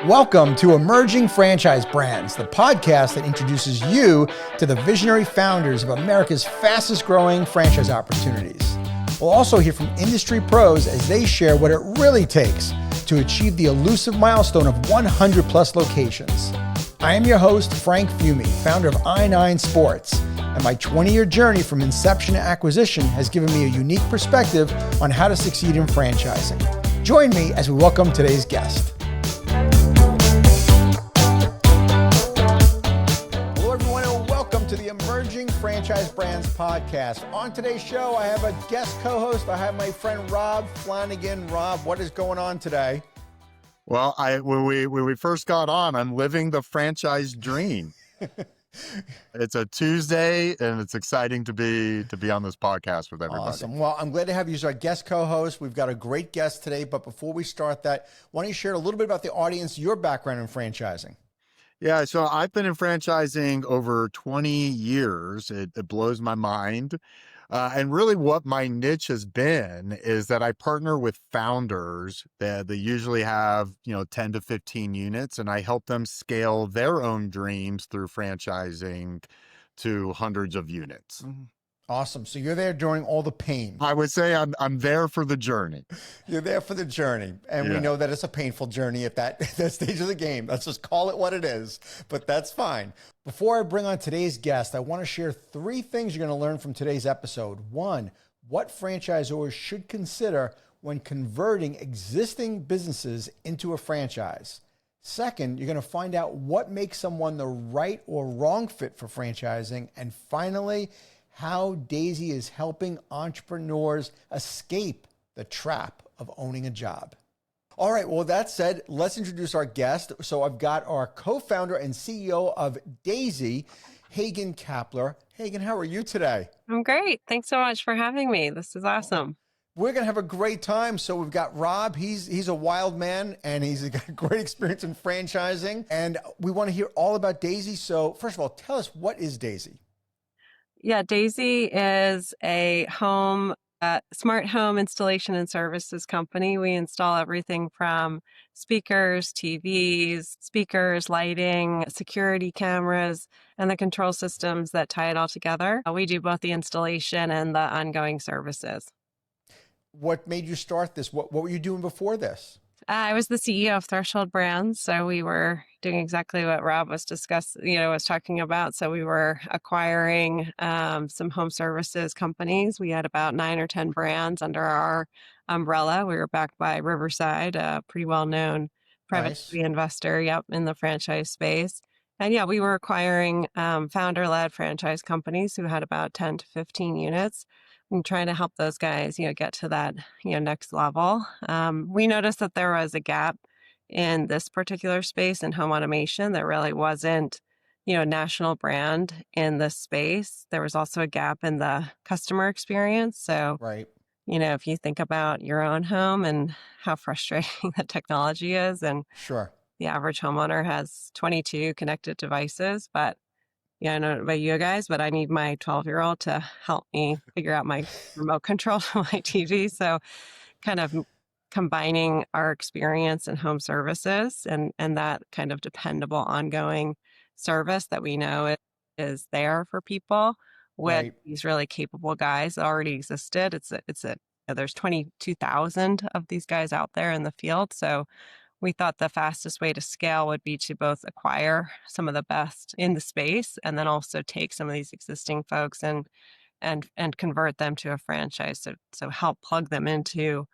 Welcome to Emerging Franchise Brands, the podcast that introduces you to the visionary founders of America's fastest growing franchise opportunities. We'll also hear from industry pros as they share what it really takes to achieve the elusive milestone of 100 plus locations. I am your host, Frank Fiume, founder of I9 Sports, and my 20-year journey from inception to acquisition has given me a unique perspective on how to succeed in franchising. Join me as we welcome today's guest. To the Emerging Franchise Brands podcast. On today's show, I have a guest co-host. I have my friend Rob Flanagan. Rob, what is going on today? Well, when we first got on, I'm living the franchise dream. It's a Tuesday, and it's exciting to be on this podcast with everybody. Awesome. Well, I'm glad to have you as our guest co-host. We've got a great guest today, but before we start that, why don't you share a little bit about the audience, your background in franchising? Yeah, so I've been in franchising over 20 years. It blows my mind. And really what my niche has been is that I partner with founders that they usually have, 10 to 15 units, and I help them scale their own dreams through franchising to hundreds of units. Mm-hmm. Awesome. So you're there during all the pain. I would say I'm there for the journey. You're there for the journey. And we know that it's a painful journey at that stage of the game. Let's just call it what it is, but that's fine. Before I bring on today's guest, I want to share 3 things you're going to learn from today's episode. 1, what franchisors should consider when converting existing businesses into a franchise. 2nd, you're going to find out what makes someone the right or wrong fit for franchising. And finally, how Daisy is helping entrepreneurs escape the trap of owning a job. All right, well, that said, let's introduce our guest. So I've got our co-founder and CEO of Daisy, Hagan Kapler. Hagan, how are you today? I'm great. Thanks so much for having me. This is awesome. We're going to have a great time. So we've got Rob. He's a wild man, and he's got great experience in franchising. And we want to hear all about Daisy. So first of all, tell us, what is Daisy? Yeah, Daisy is a smart home installation and services company. We install everything from speakers, TVs, lighting, security cameras, and the control systems that tie it all together. We do both the installation and the ongoing services. What made you start this? What were you doing before this? I was the CEO of Threshold Brands, so we were doing exactly what Rob was talking about. So we were acquiring some home services companies. We had about 9 or 10 brands under our umbrella. We were backed by Riverside, a pretty well-known private equity investor, in the franchise space. And we were acquiring founder-led franchise companies who had about 10 to 15 units. And trying to help those guys, get to that, next level. We noticed that there was a gap in this particular space in home automation. There really wasn't, a national brand in this space. There was also a gap in the customer experience. So, right. If you think about your own home and how frustrating that technology is, and sure, the average homeowner has 22 connected devices, but I don't know about you guys, but I need my 12-year-old to help me figure out my remote control to my TV. So kind of combining our experience in home services and that kind of dependable ongoing service that we know is there for people with these really capable guys that already existed. There's 22,000 of these guys out there in the field. So we thought the fastest way to scale would be to both acquire some of the best in the space and then also take some of these existing folks and convert them to a franchise. So help plug them into,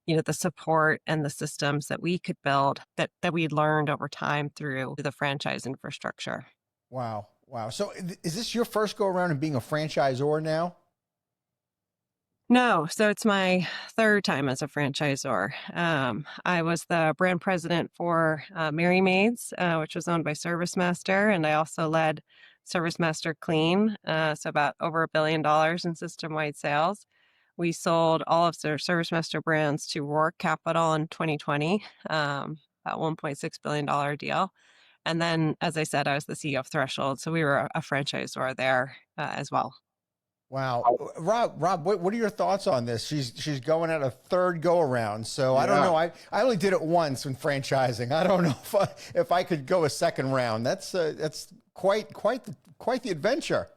the support and the systems that we could build that we learned over time through the franchise infrastructure. Wow. So is this your first go around in being a franchisor now? No, so it's my 3rd time as a franchisor. I was the brand president for Merry Maids, which was owned by ServiceMaster, and I also led ServiceMaster Clean, so about over $1 billion in system-wide sales. We sold all of their ServiceMaster brands to Roark Capital in 2020, about $1.6 billion deal. And then, as I said, I was the CEO of Threshold, so we were a franchisor there as well. Wow. Rob, what are your thoughts on this? She's going at a third go around. So I don't Yeah. know. I only did it once in franchising. I don't know if I could go a second round. That's quite the adventure.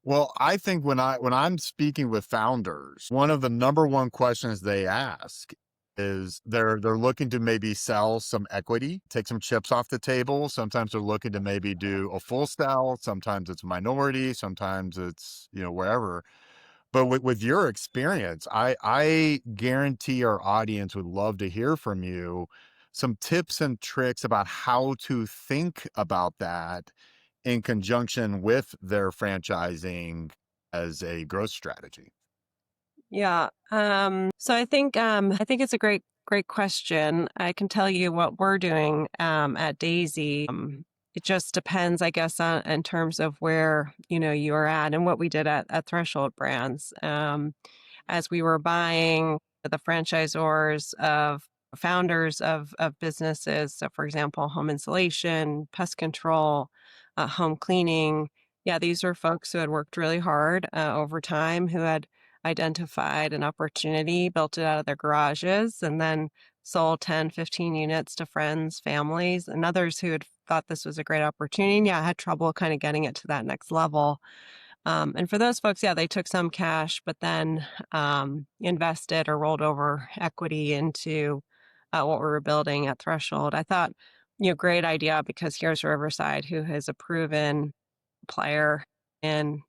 Well, I think when I'm speaking with founders, one of the number one questions they ask is they're looking to maybe sell some equity, take some chips off the table. Sometimes they're looking to maybe do a full sell, sometimes it's minority, sometimes it's, wherever. But with your experience, I guarantee our audience would love to hear from you some tips and tricks about how to think about that in conjunction with their franchising as a growth strategy. Yeah. So I think it's a great question. I can tell you what we're doing at Daisy. It just depends, I guess, on in terms of where you're at and what we did at Threshold Brands. As we were buying the franchisors of founders of businesses. So, for example, home insulation, pest control, home cleaning. Yeah, these were folks who had worked really hard over time, who had identified an opportunity, built it out of their garages, and then sold 10, 15 units to friends, families, and others who had thought this was a great opportunity. And yeah, had trouble kind of getting it to that next level. And for those folks, yeah, they took some cash, but then invested or rolled over equity into what we were building at Threshold. I thought, great idea because here's Riverside, who has a proven player and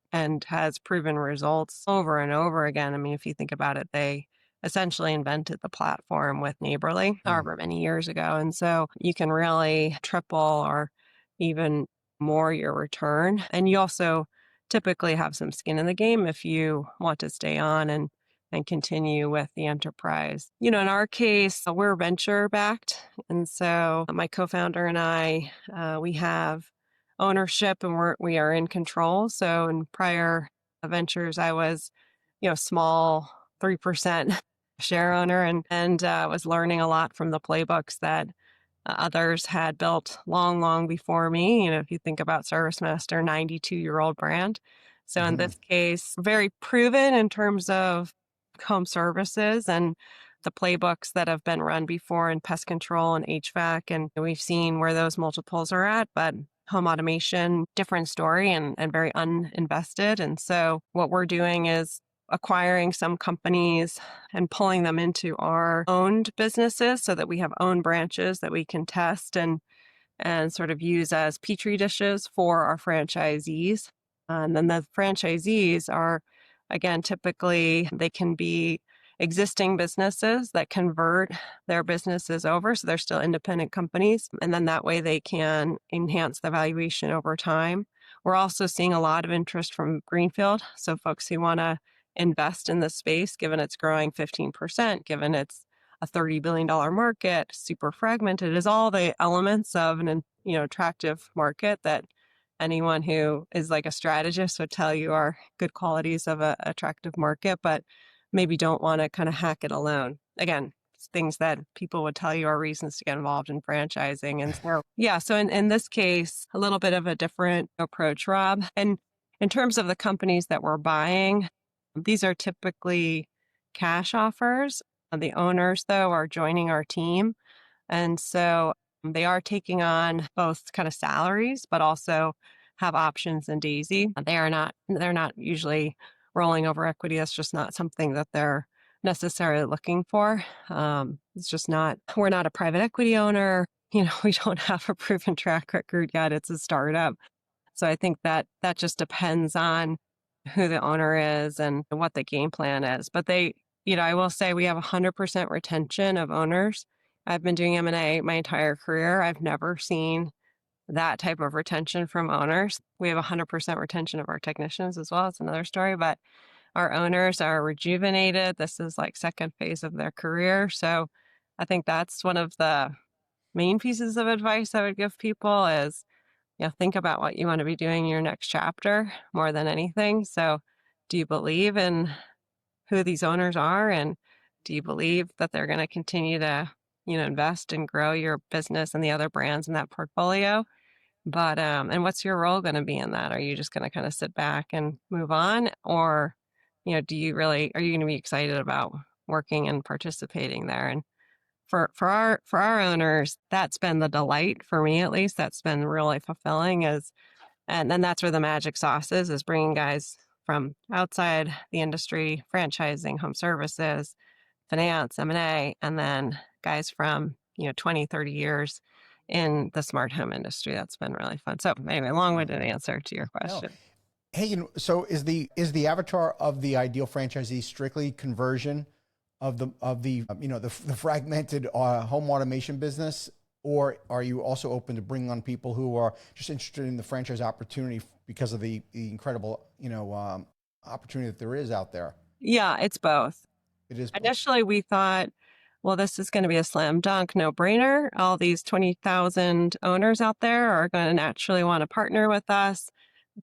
has proven results over and over again. I mean, if you think about it, they essentially invented the platform with Neighborly Mm. however many years ago. And so you can really triple or even more your return. And you also typically have some skin in the game if you want to stay on and continue with the enterprise. In our case, we're venture backed. And so my co-founder and I, we have ownership and we are in control. So in prior ventures, I was, small 3% share owner and was learning a lot from the playbooks that others had built long, long before me. If you think about ServiceMaster, 92-year-old brand. So in Mhm. this case, very proven in terms of home services and the playbooks that have been run before in pest control and HVAC. And we've seen where those multiples are at, but home automation, different story and very uninvested. And so what we're doing is acquiring some companies and pulling them into our owned businesses so that we have own branches that we can test and sort of use as petri dishes for our franchisees. And then the franchisees are, again, typically they can be existing businesses that convert their businesses over. So they're still independent companies. And then that way they can enhance the valuation over time. We're also seeing a lot of interest from Greenfield. So folks who want to invest in the space, given it's growing 15%, given it's a $30 billion market, super fragmented, is all the elements of an attractive market that anyone who is like a strategist would tell you are good qualities of an attractive market, but maybe don't want to kind of hack it alone. Again, it's things that people would tell you are reasons to get involved in franchising. And so, yeah, so in this case, a little bit of a different approach, Rob. And in terms of the companies that we're buying, these are typically cash offers. The owners, though, are joining our team. And so they are taking on both kind of salaries, but also have options in Daisy. They're not usually rolling over equity. That's just not something that they're necessarily looking for. It's just not, we're not a private equity owner. We don't have a proven track record yet. It's a startup. So I think that just depends on who the owner is and what the game plan is. But I will say we have 100% retention of owners. I've been doing M&A my entire career. I've never seen that type of retention from owners. We have 100% retention of our technicians as well. It's another story, but our owners are rejuvenated. This is like second phase of their career. So I think that's one of the main pieces of advice I would give people is, think about what you want to be doing in your next chapter more than anything. So do you believe in who these owners are? And do you believe that they're going to continue to, invest and grow your business and the other brands in that portfolio? But, and what's your role going to be in that? Are you just going to kind of sit back and move on? Or are you going to be excited about working and participating there? And for our owners, that's been the delight for me, at least. That's been really fulfilling and then that's where the magic sauce is bringing guys from outside the industry, franchising, home services, finance, M&A, and then guys from, 20, 30 years in the smart home industry. That's been really fun. So anyway, long-winded answer to your No. question. Hey, so is the avatar of the ideal franchisee strictly conversion of the fragmented home automation business, or are you also open to bringing on people who are just interested in the franchise opportunity because of the incredible opportunity that there is out there? Yeah, it's both. It is both. Initially, we thought, well, this is going to be a slam dunk, no brainer. All these 20,000 owners out there are going to naturally want to partner with us,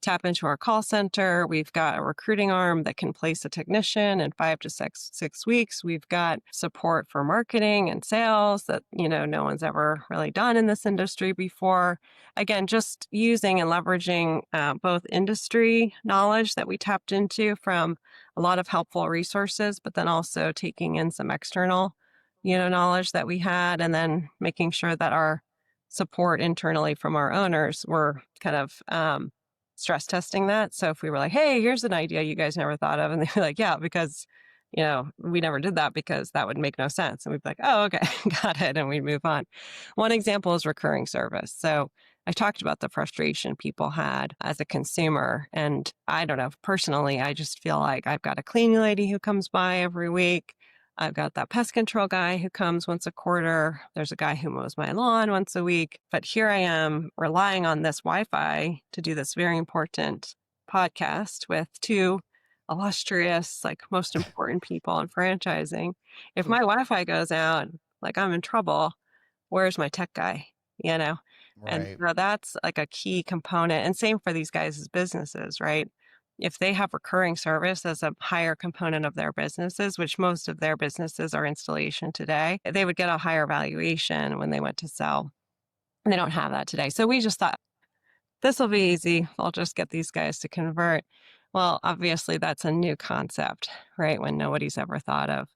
tap into our call center. We've got a recruiting arm that can place a technician in 5 to 6 weeks. We've got support for marketing and sales that, no one's ever really done in this industry before. Again, just using and leveraging both industry knowledge that we tapped into from a lot of helpful resources, but then also taking in some external, knowledge that we had, and then making sure that our support internally from our owners were kind of stress testing that. So if we were like, hey, here's an idea you guys never thought of, and they'd be like, yeah, because, we never did that because that would make no sense. And we'd be like, oh, okay, got it. And we'd move on. One example is recurring service. So I talked about the frustration people had as a consumer. And I don't know, personally, I just feel like I've got a cleaning lady who comes by every week. I've got that pest control guy who comes once a quarter. There's a guy who mows my lawn once a week. But here I am relying on this Wi-Fi to do this very important podcast with two illustrious, most important people in franchising. If my Wi-Fi goes out, I'm in trouble. Where's my tech guy? And Right. so that's like a key component. And same for these guys' businesses, right? If they have recurring service as a higher component of their businesses, which most of their businesses are installation today, they would get a higher valuation when they went to sell. And they don't have that today. So we just thought, this will be easy. I'll just get these guys to convert. Well, obviously, that's a new concept, right? When nobody's ever thought of.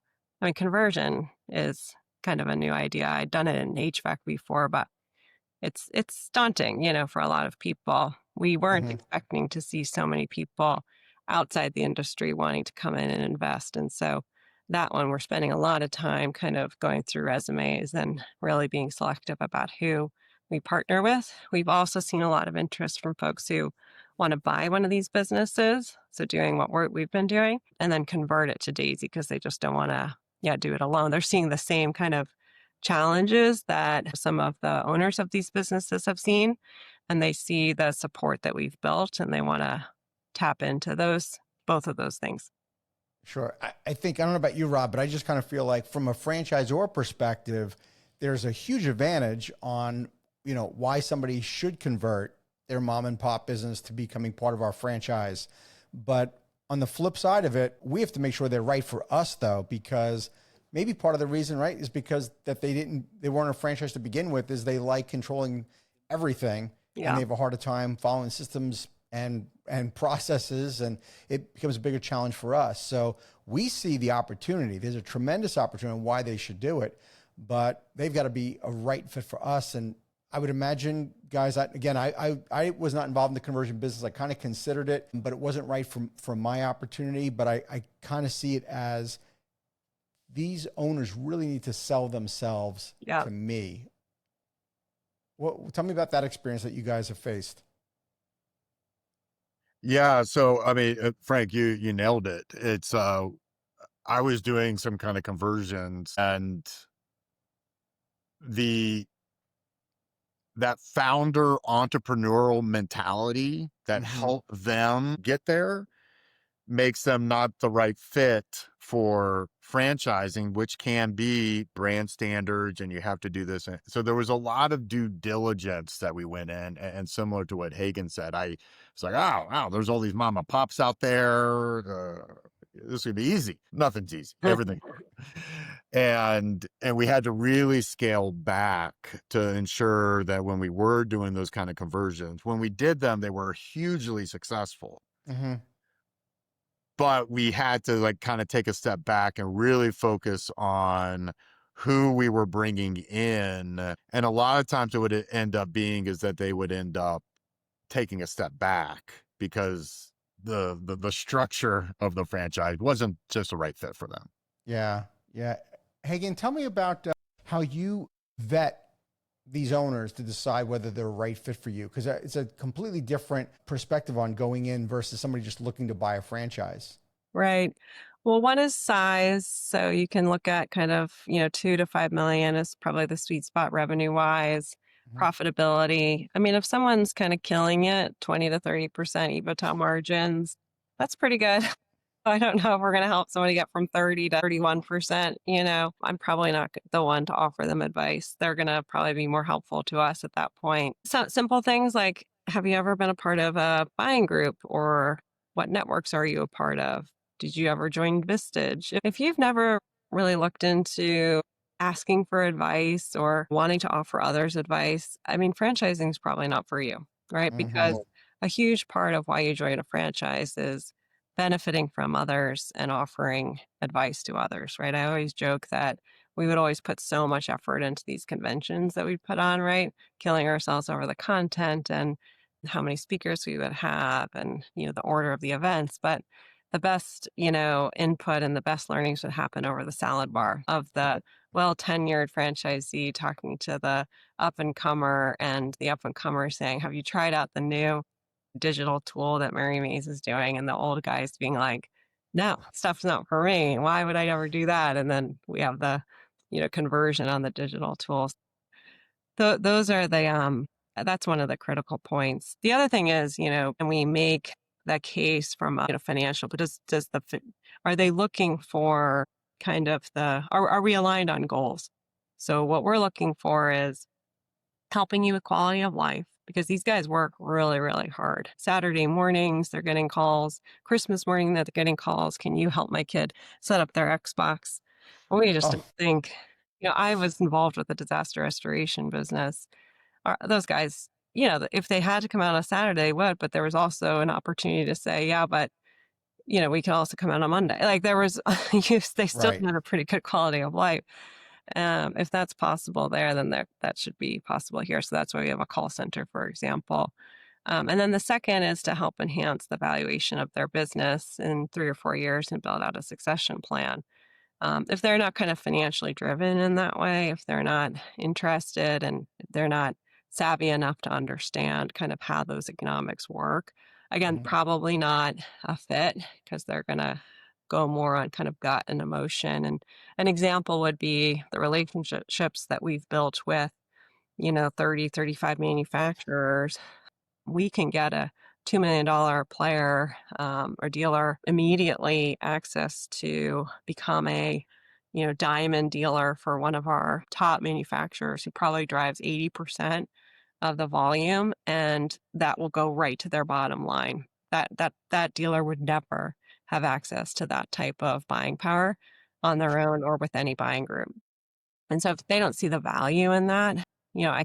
Conversion is kind of a new idea. I'd done it in HVAC before, but it's daunting, for a lot of people. We weren't expecting to see so many people outside the industry wanting to come in and invest. And so that one, we're spending a lot of time kind of going through resumes and really being selective about who we partner with. We've also seen a lot of interest from folks who want to buy one of these businesses. So doing what we've been doing and then convert it to Daisy because they just don't want to, do it alone. They're seeing the same kind of challenges that some of the owners of these businesses have seen, and they see the support that we've built and they want to tap into both of those things. Sure. I think, I don't know about you, Rob, but I just kind of feel like from a franchisor perspective, there's a huge advantage on, why somebody should convert their mom and pop business to becoming part of our franchise. But on the flip side of it, we have to make sure they're right for us though, because maybe part of the reason, right, is because that they weren't a franchise to begin with, is they like controlling everything and they have a harder time following systems and processes, and it becomes a bigger challenge for us. So we see the opportunity. There's a tremendous opportunity on why they should do it, but they've got to be a right fit for us. And I would imagine, guys, I was not involved in the conversion business. I kind of considered it, but it wasn't right from my opportunity. But I kind of see it as these owners really need to sell themselves to me. Tell me about that experience that you guys have faced. Yeah. So, Frank, you nailed it. It's, I was doing some kind of conversions, and that founder entrepreneurial mentality that helped them get there makes them not the right fit for franchising, which can be brand standards, and you have to do this. So there was a lot of due diligence that we went in, and similar to what Hagan said, I was like, oh, wow, there's all these mom and pops out there. This would be easy. Nothing's easy. Everything. And we had to really scale back to ensure that when we were doing those kind of conversions, when we did them, they were hugely successful. but we had to like kind of take a step back and really focus on who we were bringing in. And a lot of times it would end up being is that they would end up taking a step back because the structure of the franchise wasn't just the right fit for them. Yeah. Yeah. Hagan, tell me about how you vet these owners to decide whether they're a right fit for you, because it's a completely different perspective on going in versus somebody just looking to buy a franchise. Right. Well, one is size. So you can look at kind of, 2 to 5 million is probably the sweet spot revenue wise. Mhm. Profitability. I mean, if someone's kind of killing it, 20 to 30% EBITDA margins, that's pretty good. I don't know if we're going to help somebody get from 30 to 31%. I'm probably not the one to offer them advice. They're going to probably be more helpful to us at that point. So simple things like, have you ever been a part of a buying group, or what networks are you a part of? Did you ever join Vistage? If you've never really looked into asking for advice or wanting to offer others advice, I mean, franchising is probably not for you, right? Because Mhm. a huge part of why you join a franchise is benefiting from others and offering advice to others, right? I always joke that we would always put so much effort into these conventions that we put on, right? Killing ourselves over the content and how many speakers we would have and, the order of the events. But the best, input and the best learnings would happen over the salad bar of the well-tenured franchisee talking to the up and comer, and the up and comer saying, have you tried out the new digital tool that Merry Maids is doing? And the old guys being like, no, stuff's not for me. Why would I ever do that? And then we have the, conversion on the digital tools. Those are that's one of the critical points. The other thing is, and we make that case from a financial, but are they looking for kind of are we aligned on goals? So what we're looking for is helping you with quality of life, because these guys work really, really hard. Saturday mornings, they're getting calls. Christmas morning, they're getting calls. Can you help my kid set up their Xbox? And we just Oh, didn't think, I was involved with the disaster restoration business. Those guys, if they had to come out on a Saturday, they would, but there was also an opportunity to say, yeah, but we can also come out on Monday. Like there was, they still right. had a pretty good quality of life. If that's possible there, then that should be possible here. So that's why we have a call center, for example. And then the second is to help enhance the valuation of their business in 3 or 4 years and build out a succession plan. If they're not kind of financially driven in that way, if they're not interested and they're not savvy enough to understand kind of how those economics work, again, Mhm. probably not a fit, because they're going to go more on kind of gut and emotion. And an example would be the relationships that we've built with, 30, 35 manufacturers. We can get a $2 million player or dealer immediately access to become a diamond dealer for one of our top manufacturers, who probably drives 80% of the volume, and that will go right to their bottom line. That dealer would never have access to that type of buying power on their own or with any buying group. And so if they don't see the value in that, I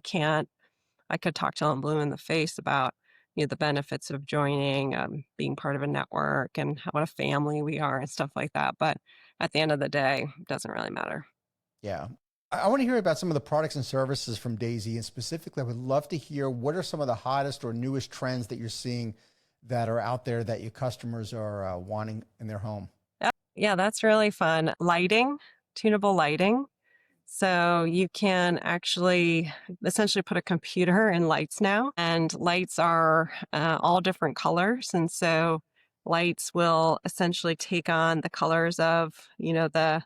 could talk till I'm blue in the face about the benefits of joining, being part of a network, and what a family we are and stuff like that. But at the end of the day, it doesn't really matter. Yeah. I want to hear about some of the products and services from Daisy. And specifically, I would love to hear what are some of the hottest or newest trends that you're seeing that are out there that your customers are wanting in their home? Yeah, that's really fun. Lighting, tunable lighting. So you can actually essentially put a computer in lights now, and lights are all different colors. And so lights will essentially take on the colors of, the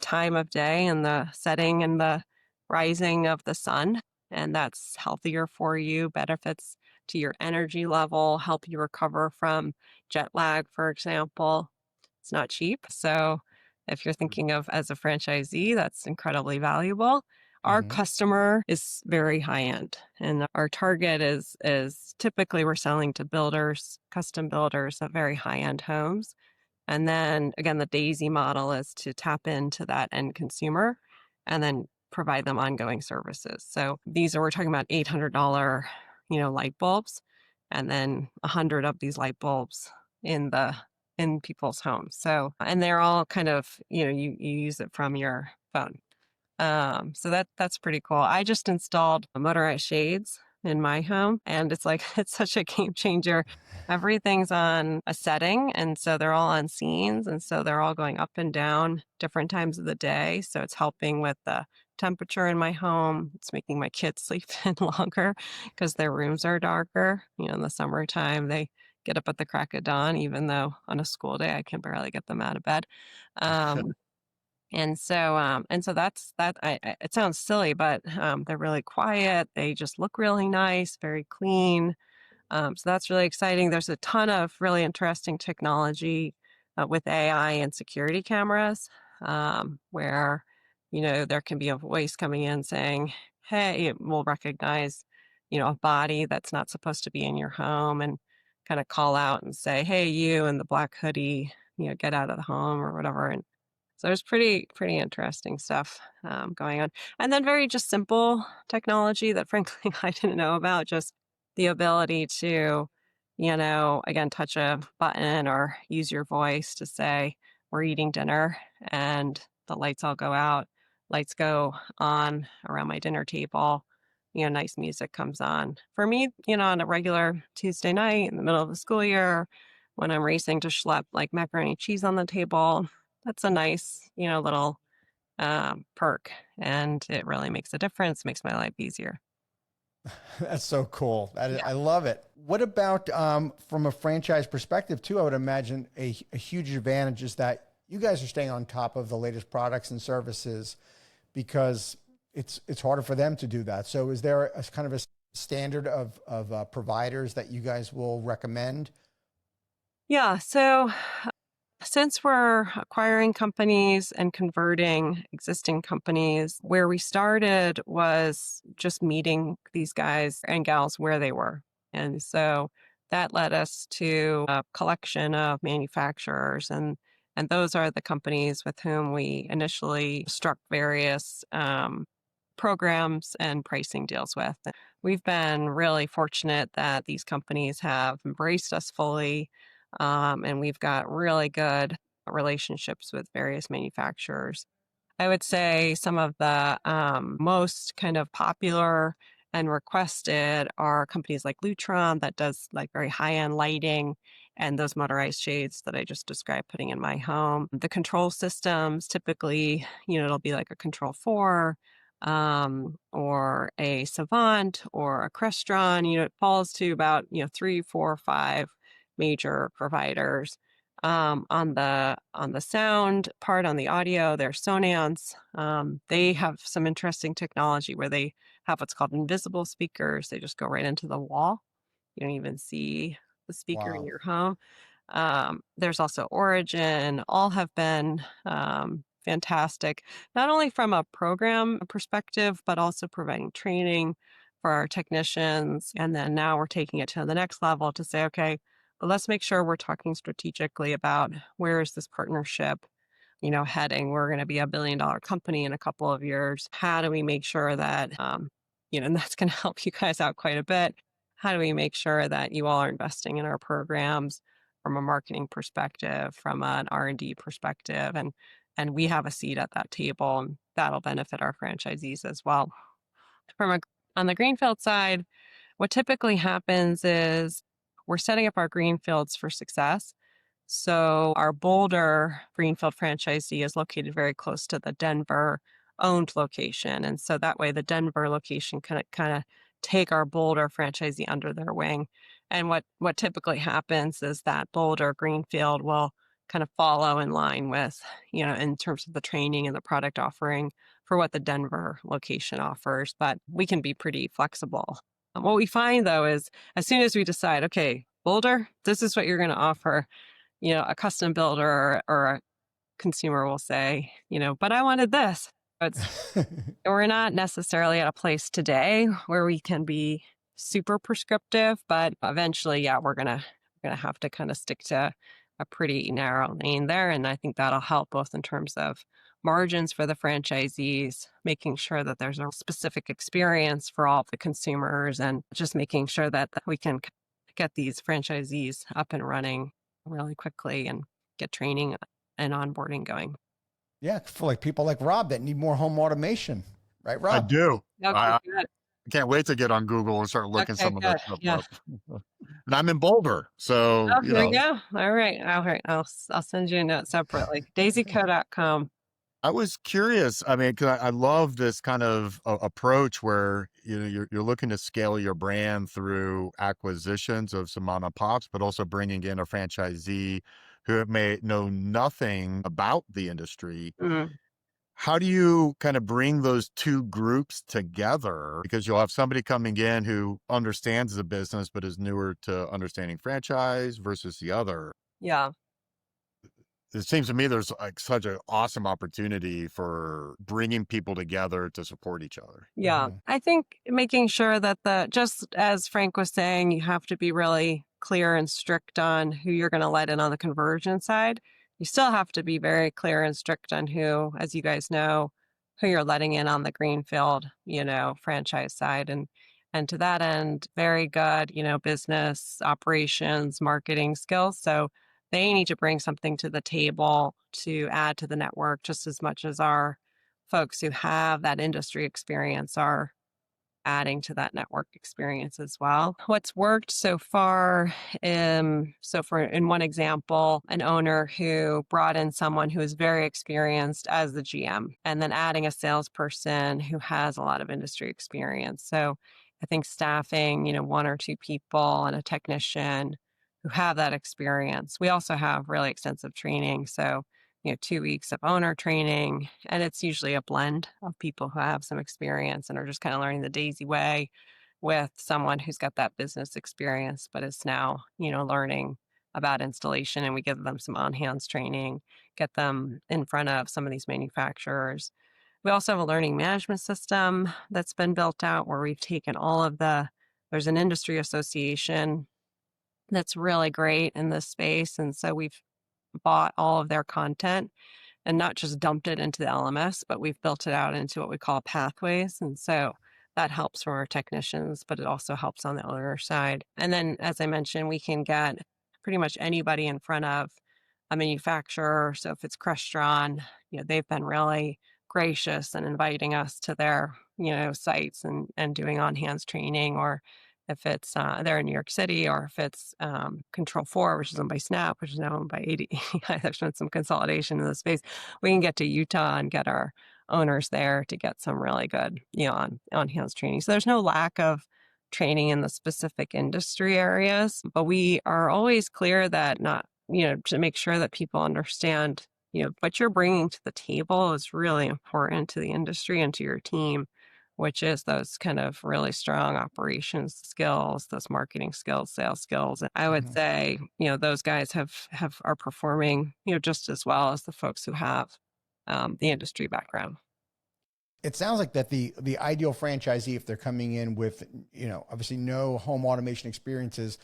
time of day and the setting and the rising of the sun. And that's healthier for you, benefits to your energy level, help you recover from jet lag, for example. It's not cheap. So if you're thinking of as a franchisee, that's incredibly valuable. Our Hmm. customer is very high end, and our target is typically we're selling to builders, custom builders of very high end homes. And then again, the Daisy model is to tap into that end consumer and then provide them ongoing services. So we're talking about $800, light bulbs, and then 100 of these light bulbs in the in people's homes. So, and they're all kind of, you use it from your phone. So that's pretty cool. I just installed motorized shades in my home, and it's like it's such a game changer. Everything's on a setting, and so they're all on scenes, and so they're all going up and down different times of the day. So it's helping with the temperature in my home. It's making my kids sleep in longer because their rooms are darker. In the summertime, they get up at the crack of dawn, even though on a school day I can barely get them out of bed. Um, and so that's that. It sounds silly, but they're really quiet. They just look really nice, very clean. So that's really exciting. There's a ton of really interesting technology with AI and security cameras, where there can be a voice coming in saying, "Hey," it will recognize a body that's not supposed to be in your home and kind of call out and say, "Hey, you in the black hoodie, get out of the home," or whatever. And so there's pretty interesting stuff going on. And then very just simple technology that frankly I didn't know about, just the ability to, again, touch a button or use your voice to say, we're eating dinner, and the lights all go out. Lights go on around my dinner table. Nice music comes on. For me, on a regular Tuesday night in the middle of the school year, when I'm racing to schlep like macaroni and cheese on the table, that's a nice, little perk, and it really makes a difference, makes my life easier. That's so cool. Yeah. I love it. What about from a franchise perspective too? I would imagine a huge advantage is that you guys are staying on top of the latest products and services because it's harder for them to do that. So is there a kind of a standard of providers that you guys will recommend? Yeah. So since we're acquiring companies and converting existing companies, where we started was just meeting these guys and gals where they were. And so that led us to a collection of manufacturers, and those are the companies with whom we initially struck various programs and pricing deals with. We've been really fortunate that these companies have embraced us fully, and we've got really good relationships with various manufacturers. I would say some of the most kind of popular and requested are companies like Lutron that does like very high-end lighting and those motorized shades that I just described putting in my home. The control systems, typically, it'll be like a Control 4 or a Savant or a Crestron. It falls to about 3, 4, 5 major providers. On the sound part, on the audio, they're Sonance. They have some interesting technology where they have what's called invisible speakers. They just go right into the wall. You don't even see the speaker in Wow. your home. There's also Origin. All have been fantastic, not only from a program perspective, but also providing training for our technicians. And then now we're taking it to the next level to say, okay, but let's make sure we're talking strategically about where is this partnership, heading. We're going to be a billion-dollar company in a couple of years. How do we make sure that, and that's going to help you guys out quite a bit. How do we make sure that you all are investing in our programs from a marketing perspective, from an R&D perspective, and we have a seat at that table, and that'll benefit our franchisees as well. On the greenfield side, what typically happens is we're setting up our greenfields for success. So our Boulder greenfield franchisee is located very close to the Denver owned location. And so that way the Denver location can kind of take our Boulder franchisee under their wing. And what typically happens is that Boulder greenfield will kind of follow in line with, in terms of the training and the product offering for what the Denver location offers. But we can be pretty flexible. What we find though is as soon as we decide, okay, Boulder, this is what you're going to offer, a custom builder or a consumer will say, but I wanted this. We're not necessarily at a place today where we can be super prescriptive, but eventually, yeah, we're gonna have to kind of stick to a pretty narrow lane there. And I think that'll help both in terms of margins for the franchisees, making sure that there's a specific experience for all of the consumers, and just making sure that we can get these franchisees up and running really quickly and get training and onboarding going. Yeah, for like people like Rob that need more home automation, right, I Rob? do. Okay, I good. can't wait to get on Google and start looking Okay, some of this good. stuff Yeah. up. And I'm in Boulder, so Oh, there you go. All right. All right. I'll send you a note separately. daisyco.com. I was curious. I mean, 'cause I love this kind of approach where you're looking to scale your brand through acquisitions of some mom and pops, but also bringing in a franchisee who may know nothing about the industry. Mm, How do you kind of bring those two groups together? Because you'll have somebody coming in who understands the business but is newer to understanding franchise versus the other. yeah. It seems to me there's like such an awesome opportunity for bringing people together to support each other. Yeah. Mhm. I think making sure that just as Frank was saying, you have to be really clear and strict on who you're going to let in on the conversion side. You still have to be very clear and strict on who, as you guys know, who you're letting in on the greenfield, franchise side. And to that end, very good, business operations, marketing skills. So they need to bring something to the table to add to the network just as much as our folks who have that industry experience are adding to that network experience as well. What's worked so far, so for in one example, an owner who brought in someone who is very experienced as the GM, and then adding a salesperson who has a lot of industry experience. So I think staffing, one or two people and a technician who have that experience. We also have really extensive training. So 2 weeks of owner training. And it's usually a blend of people who have some experience and are just kind of learning the Daisy way with someone who's got that business experience, but is now, learning about installation. And we give them some on hands training, get them in front of some of these manufacturers. We also have a learning management system that's been built out where we've taken there's an industry association that's really great in this space. And so we've bought all of their content and not just dumped it into the LMS, but we've built it out into what we call pathways. And so that helps for our technicians, but it also helps on the owner side. And then, as I mentioned, we can get pretty much anybody in front of a manufacturer. So if it's Crestron, they've been really gracious and inviting us to their, sites and doing on hands training, or if it's they're in New York City, or if it's Control 4, which is owned by Snap, which is now owned by 80. There's been some consolidation in the space. We can get to Utah and get our owners there to get some really good, on hands training. So there's no lack of training in the specific industry areas, but we are always clear that not, to make sure that people understand, what you're bringing to the table is really important to the industry and to your team, which is those kind of really strong operations skills, those marketing skills, sales skills. And I would Mhm. say, those guys are performing, just as well as the folks who have the industry background. It sounds like that the ideal franchisee, if they're coming in with, obviously no home automation experiences,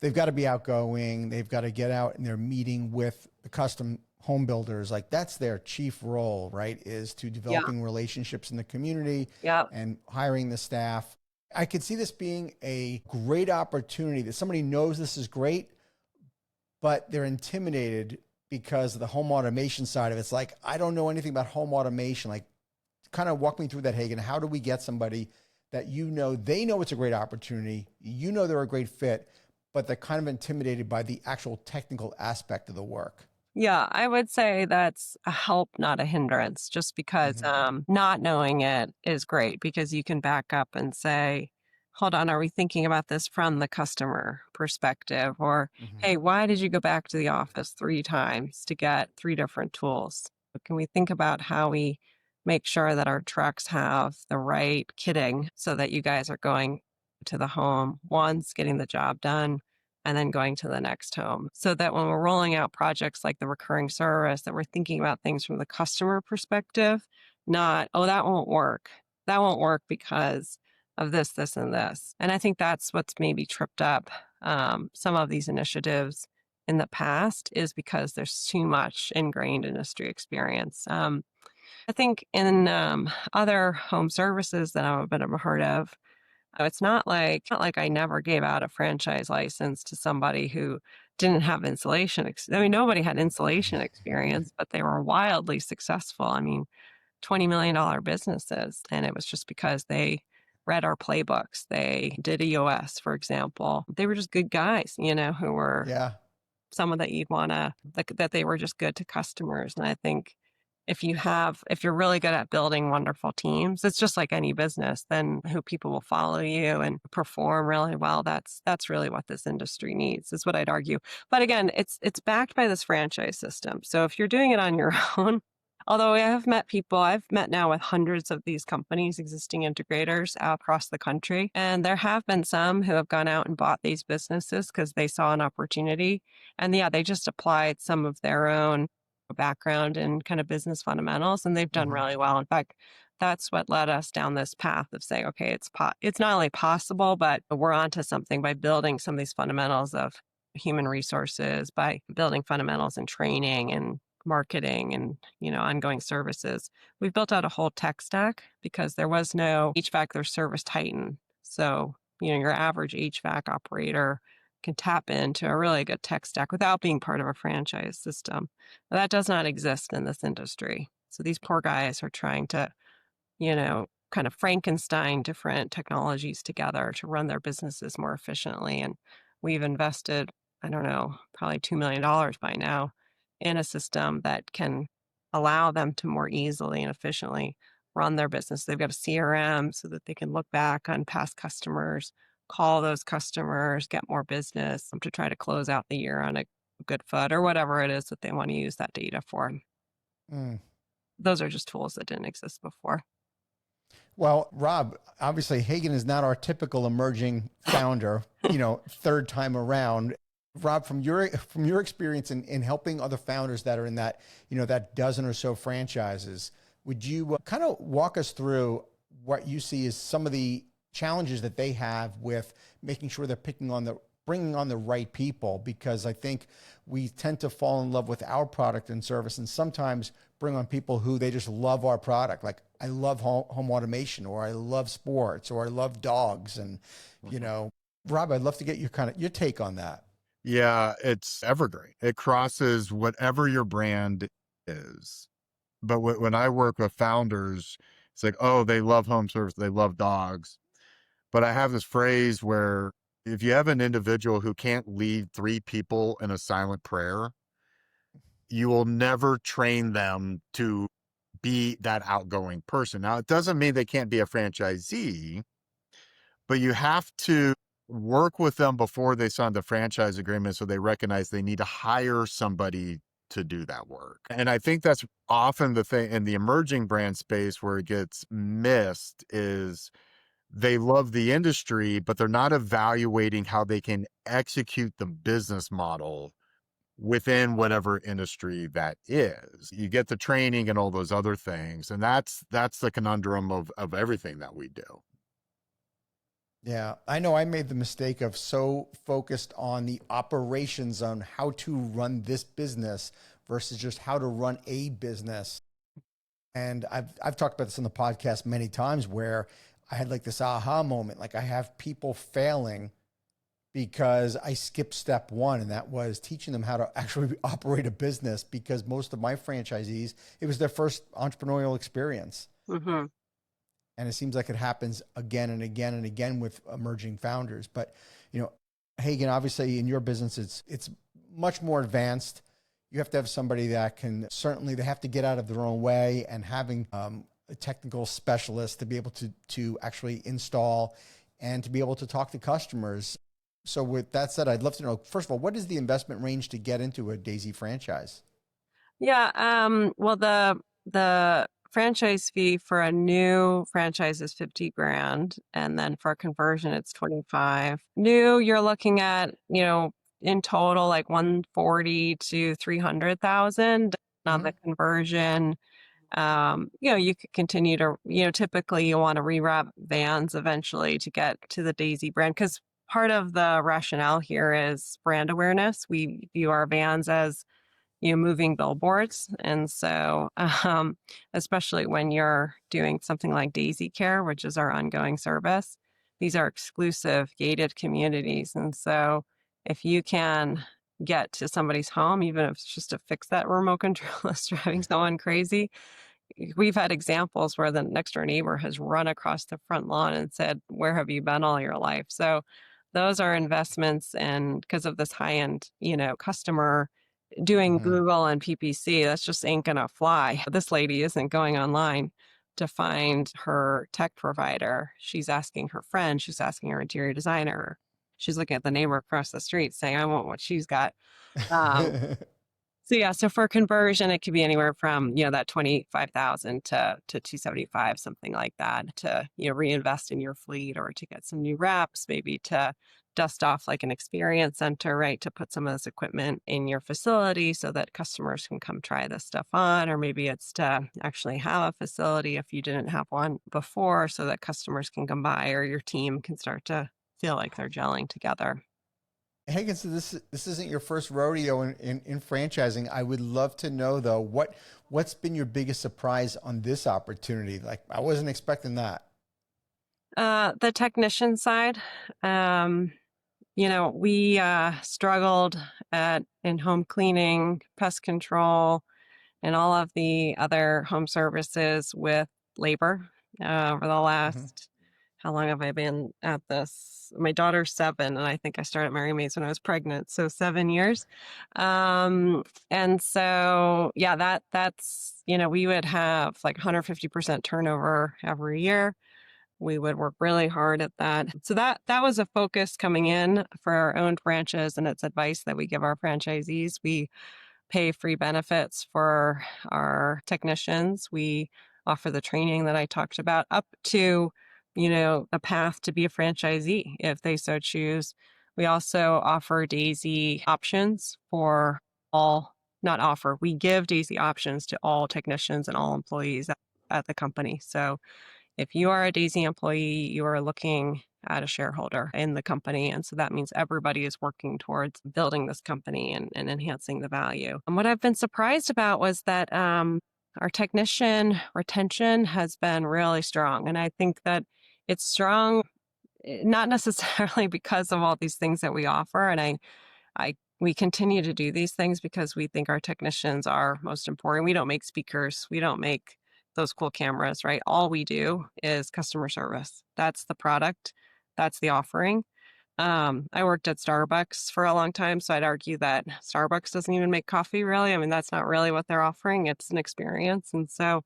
they've got to be outgoing. They've got to get out and they're meeting with the custom home builders. Like that's their chief role, right? Is to Yeah. developing relationships in the community Yeah. and hiring the staff. I could see this being a great opportunity that somebody knows this is great, but they're intimidated because of the home automation side of it. It's like, I don't know anything about home automation. Like, kind of walk me through that, Hagan. How do we get somebody that they know it's a great opportunity, they're a great fit, but they're kind of intimidated by the actual technical aspect of the work? Yeah, I would say that's a help, not a hindrance, just because Mm-hmm. not knowing it is great because you can back up and say, hold on, are we thinking about this from the customer perspective? Or, Mm-hmm. hey, why did you go back to the office 3 times to get 3 different tools? Can we think about how we make sure that our trucks have the right kitting so that you guys are going to the home once, getting the job done, and then going to the next home, so that when we're rolling out projects like the recurring service, that we're thinking about things from the customer perspective, not, oh, that won't work. That won't work because of this, this, and this. And I think that's what's maybe tripped up some of these initiatives in the past, is because there's too much ingrained industry experience. I think in other home services that I've been a part of, it's not like I never gave out a franchise license to somebody who didn't have insulation. I mean, nobody had insulation experience, but they were wildly successful. I mean, $20 million businesses. And it was just because they read our playbooks. They did EOS, for example. They were just good guys, who were Yeah. someone that you'd want to, that they were just good to customers. And I think if you're really good at building wonderful teams, it's just like any business, then who people will follow you and perform really well. That's really what this industry needs, is what I'd argue. But again, it's backed by this franchise system. So if you're doing it on your own, although I've met now with hundreds of these companies, existing integrators across the country. And there have been some who have gone out and bought these businesses because they saw an opportunity. And yeah, they just applied some of their own background and kind of business fundamentals, and they've done really well. In fact, that's what led us down this path of saying, okay, it's not only possible, but we're onto something by building some of these fundamentals of human resources, by building fundamentals in training and marketing and ongoing services. We've built out a whole tech stack because there was no HVAC, there's Service Titan. So your average HVAC operator can tap into a really good tech stack without being part of a franchise system. That does not exist in this industry. So these poor guys are trying to, kind of Frankenstein different technologies together to run their businesses more efficiently. And we've invested, I don't know, probably $2 million by now in a system that can allow them to more easily and efficiently run their business. They've got a CRM so that they can look back on past customers, call those customers, get more business to try to close out the year on a good foot, or whatever it is that they want to use that data for. Mm. Those are just tools that didn't exist before. Well, Rob, obviously Hagan is not our typical emerging founder, third time around. Rob, from your experience in helping other founders that are in that, that dozen or so franchises, would you kind of walk us through what you see as some of the challenges that they have with making sure they're bringing on the right people? Because I think we tend to fall in love with our product and service, and sometimes bring on people who they just love our product. Like, I love home automation, or I love sports, or I love dogs. And, Rob, I'd love to get your take on that. Yeah, it's evergreen. It crosses whatever your brand is. But when I work with founders, it's like, oh, they love home service, they love dogs. But I have this phrase where if you have an individual who can't lead 3 people in a silent prayer, you will never train them to be that outgoing person. Now, it doesn't mean they can't be a franchisee, but you have to work with them before they sign the franchise agreement so they recognize they need to hire somebody to do that work. And I think that's often the thing in the emerging brand space where it gets missed is they love the industry, but they're not evaluating how they can execute the business model within whatever industry that is. You get the training and all those other things. And that's the conundrum of everything that we do. Yeah, I know I made the mistake of so focused on the operations on how to run this business versus just how to run a business. And I've talked about this on the podcast many times where I had like this aha moment. Like, I have people failing because I skipped step one, and that was teaching them how to actually operate a business, because most of my franchisees, it was their first entrepreneurial experience. Mm-hmm. And it seems like it happens again and again and again with emerging founders. But, Hagan, obviously in your business, it's much more advanced. You have to have somebody that they have to get out of their own way, and having a technical specialist to be able to actually install and to be able to talk to customers. So with that said, I'd love to know, first of all, what is the investment range to get into a Daisy franchise? Yeah. Well, the franchise fee for a new franchise is 50 grand. And then for a conversion, it's 25. New, you're looking at, in total, like 140 to 300,000 on the conversion. You could continue to, typically you want to rewrap vans eventually to get to the Daisy brand, because part of the rationale here is brand awareness. We view our vans as, moving billboards. And so, especially when you're doing something like Daisy Care, which is our ongoing service, these are exclusive gated communities. And so if you can, get to somebody's home, even if it's just to fix that remote control that's driving someone crazy. We've had examples where the next door neighbor has run across the front lawn and said, "Where have you been all your life?" So those are investments, and because of this high-end, customer doing Mhm. Google and PPC, that's just ain't gonna fly. This lady isn't going online to find her tech provider. She's asking her friend, she's asking her interior designer. She's looking at the neighbor across the street saying, "I want what she's got." Um, so yeah, so for conversion, it could be anywhere from, that 25,000 to 275, something like that, to, reinvest in your fleet or to get some new reps, maybe to dust off like an experience center, right? To put some of this equipment in your facility so that customers can come try this stuff on, or maybe it's to actually have a facility if you didn't have one before so that customers can come by or your team can start to feel like they're gelling together. Hagan, so this isn't your first rodeo in franchising. I would love to know though, what's been your biggest surprise on this opportunity? Like, I wasn't expecting that. The technician side, we struggled in home cleaning, pest control, and all of the other home services with labor over the Mhm. last, how long have I been at this? My daughter's 7, and I think I started Merry Maids when I was pregnant, so 7 years. And so, yeah, that's, we would have like 150% turnover every year. We would work really hard at that. So that was a focus coming in for our own branches, and it's advice that we give our franchisees. We pay free benefits for our technicians. We offer the training that I talked about up to, a path to be a franchisee if they so choose. We also offer Daisy options for all, not offer, we give Daisy options to all technicians and all employees at the company. So if you are a Daisy employee, you are looking at a shareholder in the company. And so that means everybody is working towards building this company and enhancing the value. And what I've been surprised about was that our technician retention has been really strong. And I think that it's strong, not necessarily because of all these things that we offer. And we continue to do these things because we think our technicians are most important. We don't make speakers. We don't make those cool cameras, right? All we do is customer service. That's the product. That's the offering. I worked at Starbucks for a long time, so I'd argue that Starbucks doesn't even make coffee, really. I mean, that's not really what they're offering. It's an experience. And so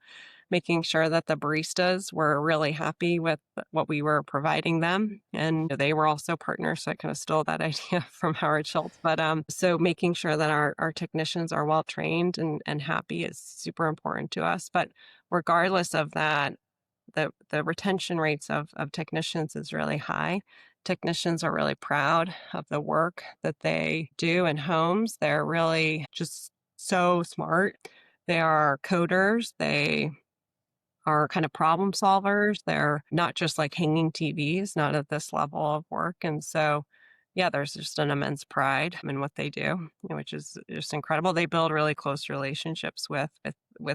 making sure that the baristas were really happy with what we were providing them. And they were also partners, so I kind of stole that idea from Howard Schultz. But so making sure that our technicians are well trained and happy is super important to us. But regardless of that, the retention rates of technicians is really high. Technicians are really proud of the work that they do in homes. They're really just so smart. They are coders. They are kind of problem solvers. They're not just like hanging TVs, not at this level of work. And so, yeah, there's just an immense pride in what they do, which is just incredible. They build really close relationships with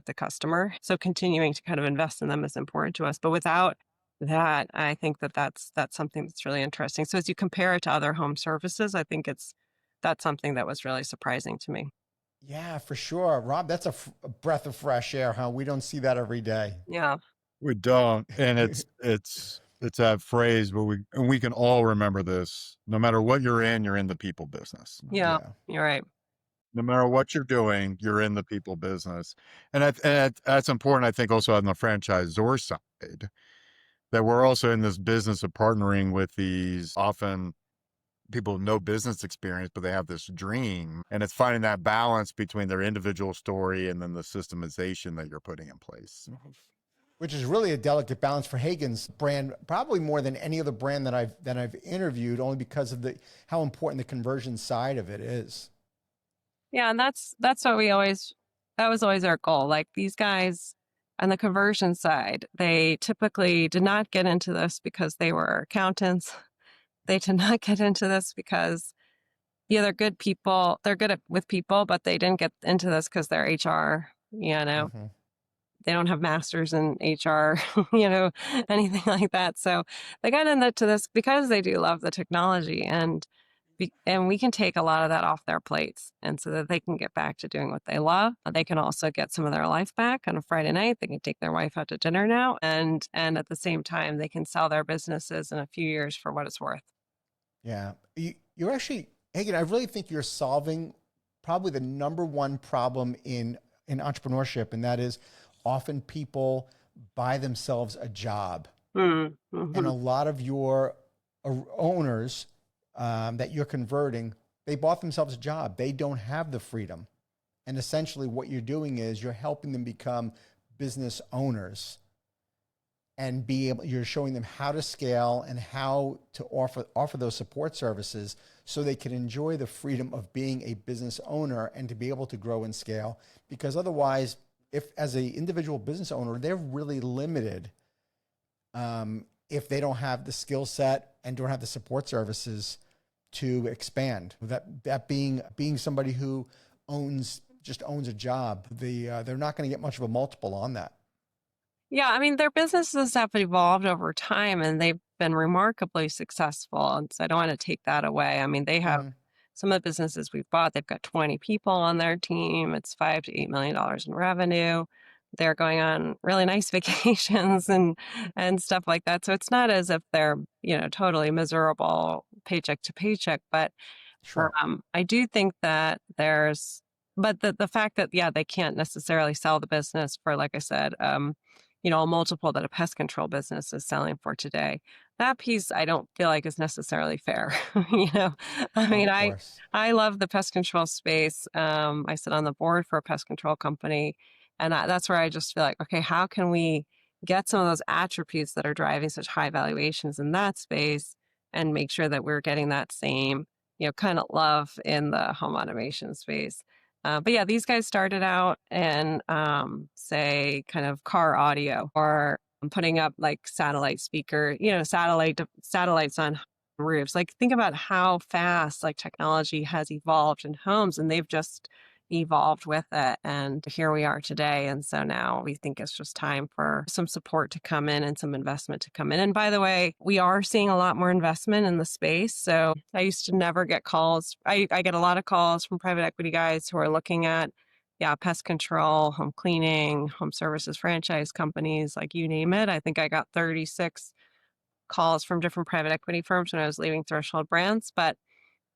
the customer. So continuing to kind of invest in them is important to us. But without that, I think that's something that's really interesting. So as you compare it to other home services, I think that's something that was really surprising to me. Yeah, for sure. Rob, that's a breath of fresh air, huh? We don't see that every day. Yeah. We don't, and it's that phrase where we can all remember this. No matter what you're in the people business. Yeah. Yeah. You're right. No matter what you're doing, you're in the people business, and that's important. I think also on the franchisor side, that we're also in this business of partnering with these often people with no business experience, but they have this dream, and it's finding that balance between their individual story and then the systemization that you're putting in place. Which is really a delicate balance for Hagan's brand, probably more than any other brand that I've interviewed, only because of how important the conversion side of it is. Yeah, and that's what that was always our goal. Like these guys on the conversion side, they typically did not get into this because they were accountants. They did not get into this because, yeah, they're good people. They're good with people, but they didn't get into this because they're HR, Hmm. they don't have masters in HR, anything like that. So they got into this because they do love the technology and And we can take a lot of that off their plates, and so that they can get back to doing what they love. They can also get some of their life back on a Friday night. They can take their wife out to dinner now, and at the same time, they can sell their businesses in a few years for what it's worth. Yeah. You're actually, Hagan, I really think you're solving probably the number one problem in entrepreneurship, and that is often people buy themselves a job. Mm-hmm. And a lot of your owners that you're converting, they bought themselves a job. They don't have the freedom. And essentially what you're doing is you're helping them become business owners and you're showing them how to scale and how to offer those support services so they can enjoy the freedom of being a business owner and to be able to grow and scale. Because otherwise, if as an individual business owner, they're really limited if they don't have the skill set and don't have the support services to expand. That being somebody who just owns a job, they're not going to get much of a multiple on that. Yeah, I mean, their businesses have evolved over time and they've been remarkably successful. And so I don't want to take that away. I mean, they have some of the businesses we've bought, they've got 20 people on their team. It's $5 to $8 million in revenue. They're going on really nice vacations and stuff like that. So it's not as if they're, totally miserable paycheck to paycheck. But sure. I do think that but the fact that, they can't necessarily sell the business for, like I said, a multiple that a pest control business is selling for today. That piece I don't feel like is necessarily fair. I mean, I love the pest control space. I sit on the board for a pest control company, and that's where I just feel like, okay, how can we get some of those attributes that are driving such high valuations in that space and make sure that we're getting that same, kind of love in the home automation space. But yeah, these guys started out in, say, kind of car audio or putting up like satellite speaker, satellites on roofs. Like think about how fast like technology has evolved in homes, and they've just evolved with it. And here we are today. And so now we think it's just time for some support to come in and some investment to come in. And by the way, we are seeing a lot more investment in the space. So I used to never get calls. I get a lot of calls from private equity guys who are looking at, pest control, home cleaning, home services, franchise companies, like you name it. I think I got 36 calls from different private equity firms when I was leaving Threshold Brands, but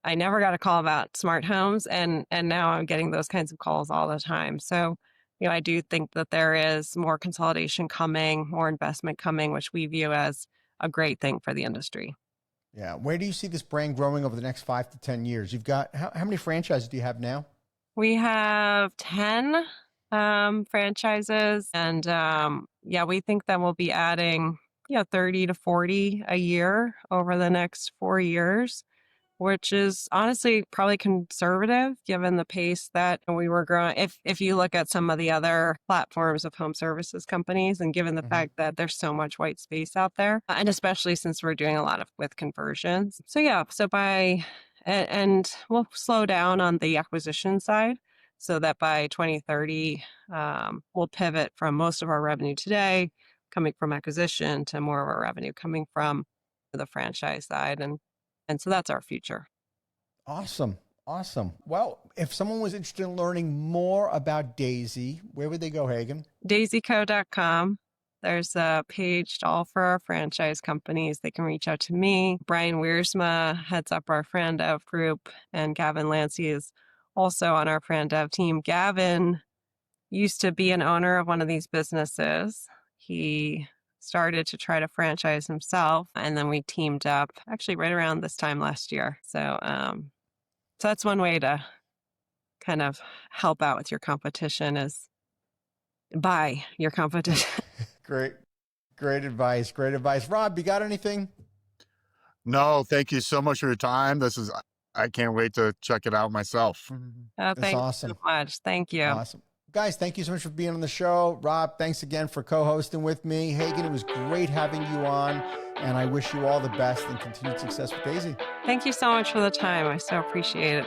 I never got a call about smart homes, and now I'm getting those kinds of calls all the time. So, I do think that there is more consolidation coming, more investment coming, which we view as a great thing for the industry. Yeah. Where do you see this brand growing over the next 5 to 10 years? You've got, how many franchises do you have now? We have 10 franchises, and we think that we'll be adding 30 to 40 a year over the next 4 years, which is honestly probably conservative given the pace that we were growing. If you look at some of the other platforms of home services companies, and given the fact that there's so much white space out there, and especially since we're doing a lot with conversions. So and we'll slow down on the acquisition side so that by 2030, we'll pivot from most of our revenue today coming from acquisition to more of our revenue coming from the franchise side. And so that's our future. Awesome. Well, if someone was interested in learning more about Daisy, where would they go, Hagan? daisyco.com. There's a page all for our franchise companies. They can reach out to me. Brian Wiersma heads up our Fran Dev group, and Gavin Lancey is also on our Fran Dev team. Gavin used to be an owner of one of these businesses. He started to try to franchise himself, and then we teamed up actually right around this time last year. So that's one way to kind of help out with your competition, is buy your competition. Great advice. Rob, you got anything? No, thank you so much for your time. I can't wait to check it out myself. Thank you so much. Thank you. Awesome. Guys, thank you so much for being on the show. Rob, thanks again for co-hosting with me. Hagan, it was great having you on, and I wish you all the best and continued success with Daisy. Thank you so much for the time. I so appreciate it.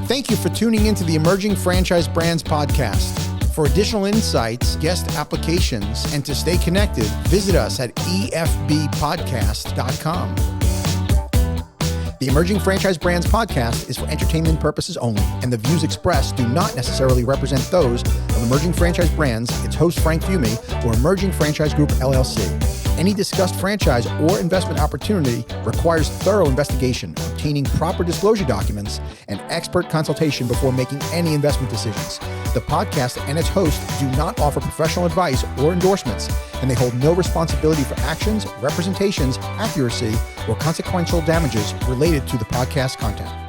Thank you for tuning into the Emerging Franchise Brands podcast. For additional insights, guest applications, and to stay connected, visit us at efbpodcast.com. The Emerging Franchise Brands podcast is for entertainment purposes only, and the views expressed do not necessarily represent those of Emerging Franchise Brands, its host Frank Fumey, or Emerging Franchise Group LLC. Any discussed franchise or investment opportunity requires thorough investigation, obtaining proper disclosure documents, and expert consultation before making any investment decisions. The podcast and its host do not offer professional advice or endorsements, and they hold no responsibility for actions, representations, accuracy, or consequential damages related to the podcast content.